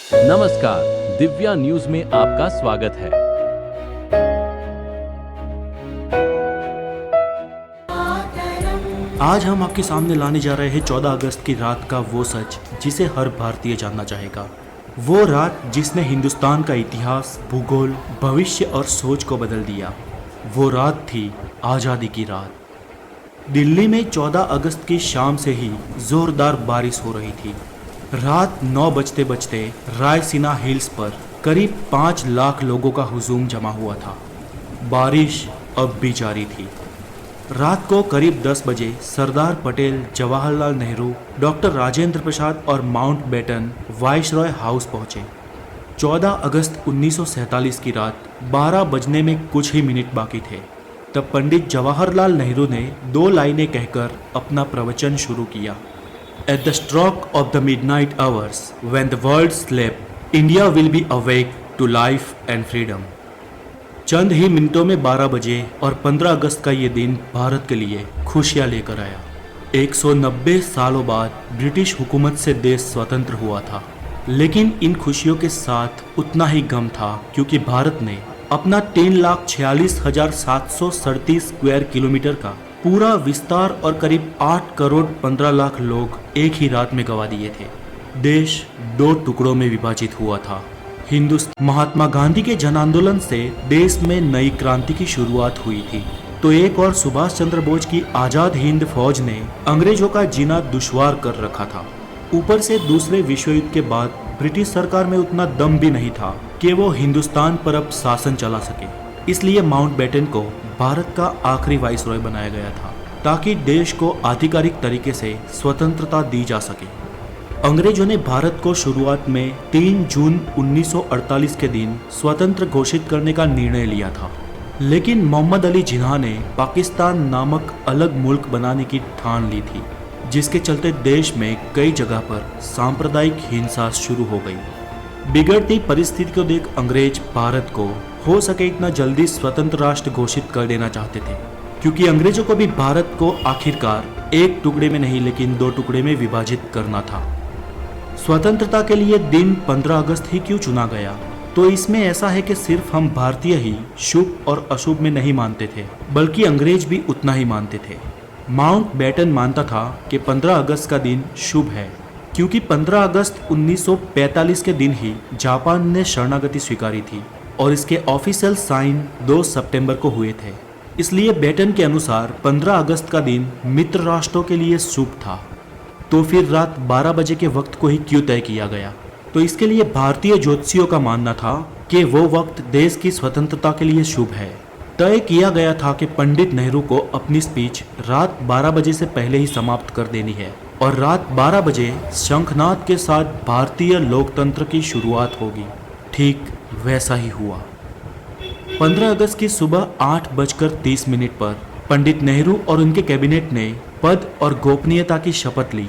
नमस्कार, दिव्या न्यूज में आपका स्वागत है। आज हम आपके सामने लाने जा रहे हैं 14 अगस्त की रात का वो सच जिसे हर भारतीय जानना चाहेगा। वो रात जिसने हिंदुस्तान का इतिहास, भूगोल, भविष्य और सोच को बदल दिया। वो रात थी आज़ादी की रात। दिल्ली में 14 अगस्त की शाम से ही जोरदार बारिश हो रही थी। रात 9 बजते बजते रायसीना हिल्स पर करीब 5 लाख लोगों का हुजूम जमा हुआ था। बारिश अब भी जारी थी। रात को करीब 10 बजे सरदार पटेल, जवाहरलाल नेहरू, डॉक्टर राजेंद्र प्रसाद और माउंटबेटन वाइसरॉय हाउस पहुंचे। 14 अगस्त 1947 की रात 12 बजने में कुछ ही मिनट बाकी थे। तब पंडित जवाहरलाल नेहरू ने 2 लाइनें कहकर अपना प्रवचन शुरू किया। At the stroke of the midnight hours, when the world slept, India will be awake to life and freedom. चंद ही मिनटों में 12 बजे और 15 अगस्त का ये दिन भारत के लिए खुशियां लेकर आया। 190 सालों बाद ब्रिटिश हुकूमत से देश स्वतंत्र हुआ था, लेकिन इन खुशियों के साथ उतना ही गम था, क्योंकि भारत ने अपना 3,46,737 स्क्वायर किलोमीटर का पूरा विस्तार और करीब 8 करोड़ 15 लाख लोग एक ही रात में गंवा दिए थे। देश 2 टुकड़ों में विभाजित हुआ था। महात्मा गांधी के जन आंदोलन से देश में नई क्रांति की शुरुआत हुई थी, तो एक और सुभाष चंद्र बोस की आजाद हिंद फौज ने अंग्रेजों का जीना दुश्वार कर रखा था। ऊपर से दूसरे विश्व युद्ध के बाद ब्रिटिश सरकार में उतना दम भी नहीं था कि वो हिंदुस्तान पर अब शासन चला सके। इसलिए माउंटबेटन को भारत का आखिरी वाइसरॉय बनाया गया था, ताकि देश को आधिकारिक तरीके से स्वतंत्रता दी जा सके। अंग्रेजों ने भारत को शुरुआत में 3 जून 1948 के दिन स्वतंत्र घोषित करने का निर्णय लिया था, लेकिन मोहम्मद अली जिन्ना ने पाकिस्तान नामक अलग मुल्क बनाने की ठान ली थी, जिसके चलते देश में कई जगह पर सांप्रदायिक हिंसा शुरू हो गई। बिगड़ती परिस्थिति को देख अंग्रेज भारत को हो सके इतना जल्दी स्वतंत्र राष्ट्र घोषित कर देना चाहते थे, क्योंकि अंग्रेजों को भी भारत को आखिरकार एक टुकड़े में नहीं लेकिन 2 टुकड़े में विभाजित करना था। स्वतंत्रता के लिए दिन 15 अगस्त ही क्यों चुना गया? तो इसमें ऐसा है कि सिर्फ हम भारतीय ही शुभ और अशुभ में नहीं मानते थे, बल्कि अंग्रेज भी उतना ही मानते थे। माउंटबेटन मानता था कि 15 अगस्त का दिन शुभ है, क्योंकि 15 अगस्त 1945 के दिन ही जापान ने शरणागति स्वीकारी थी और इसके ऑफिशियल साइन 2 सितंबर को हुए थे। इसलिए बेटन के अनुसार 15 अगस्त का दिन मित्र राष्ट्रों के लिए शुभ था। तो फिर रात 12 बजे के वक्त को ही क्यों तय किया गया? तो इसके लिए भारतीय ज्योतिषियों का मानना था कि वो वक्त देश की स्वतंत्रता के लिए शुभ है। तय किया गया था कि पंडित नेहरू को अपनी स्पीच रात 12 बजे से पहले ही समाप्त कर देनी है और रात 12 बजे शंखनाद के साथ भारतीय लोकतंत्र की शुरुआत होगी। ठीक वैसा ही हुआ। 15 अगस्त की सुबह 8:30 पर पंडित नेहरू और उनके कैबिनेट ने पद और गोपनीयता की शपथ ली।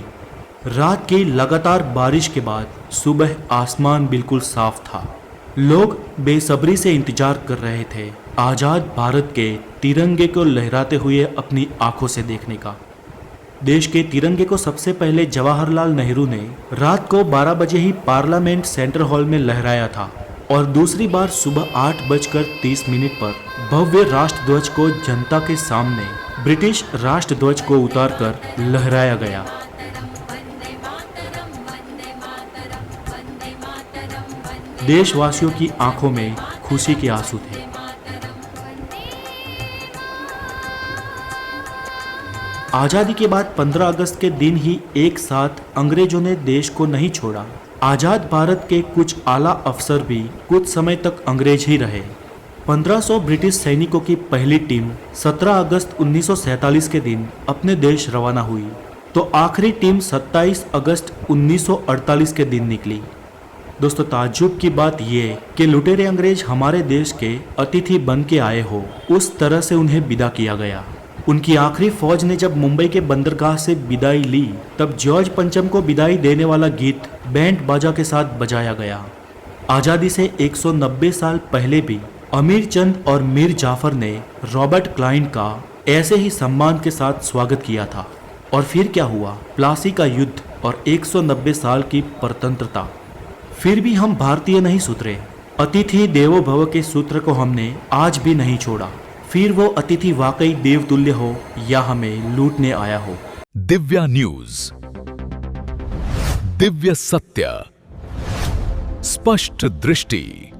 रात की लगातार बारिश के बाद सुबह आसमान बिल्कुल साफ था। लोग बेसब्री से इंतजार कर रहे थे आजाद भारत के तिरंगे को लहराते हुए अपनी आंखों से देखने का। देश के तिरंगे को सबसे पहले जवाहरलाल नेहरू ने रात को 12 बजे ही पार्लियामेंट सेंट्रल हॉल में लहराया था और दूसरी बार सुबह 8:30 पर भव्य राष्ट्रध्वज को जनता के सामने ब्रिटिश राष्ट्रध्वज को उतारकर लहराया गया। देशवासियों की आंखों में खुशी के आंसू थे। आजादी के बाद 15 अगस्त के दिन ही एक साथ अंग्रेजों ने देश को नहीं छोड़ा। आजाद भारत के कुछ आला अफसर भी कुछ समय तक अंग्रेज ही रहे। 1500 ब्रिटिश सैनिकों की पहली टीम 17 अगस्त 1947 के दिन अपने देश रवाना हुई, तो आखिरी टीम 27 अगस्त 1948 के दिन निकली। दोस्तों, ताज्जुब की बात ये कि लुटेरे अंग्रेज हमारे देश के अतिथि बन के आए हो, उस तरह से उन्हें विदा किया गया। उनकी आखिरी फौज ने जब मुंबई के बंदरगाह से विदाई ली, तब जॉर्ज पंचम को विदाई देने वाला गीत बैंड बाजा के साथ बजाया गया। आज़ादी से 190 साल पहले भी अमीर चंद और मीर जाफर ने रॉबर्ट क्लाइव का ऐसे ही सम्मान के साथ स्वागत किया था। और फिर क्या हुआ? प्लासी का युद्ध और 190 साल की परतंत्रता। फिर भी हम भारतीय नहीं सुधरे। अतिथि देवो भव के सूत्र को हमने आज भी नहीं छोड़ा। फिर वो अतिथि वाकई देवतुल्य हो या हमें लूटने आया हो। दिव्या न्यूज, दिव्य सत्य, स्पष्ट दृष्टि।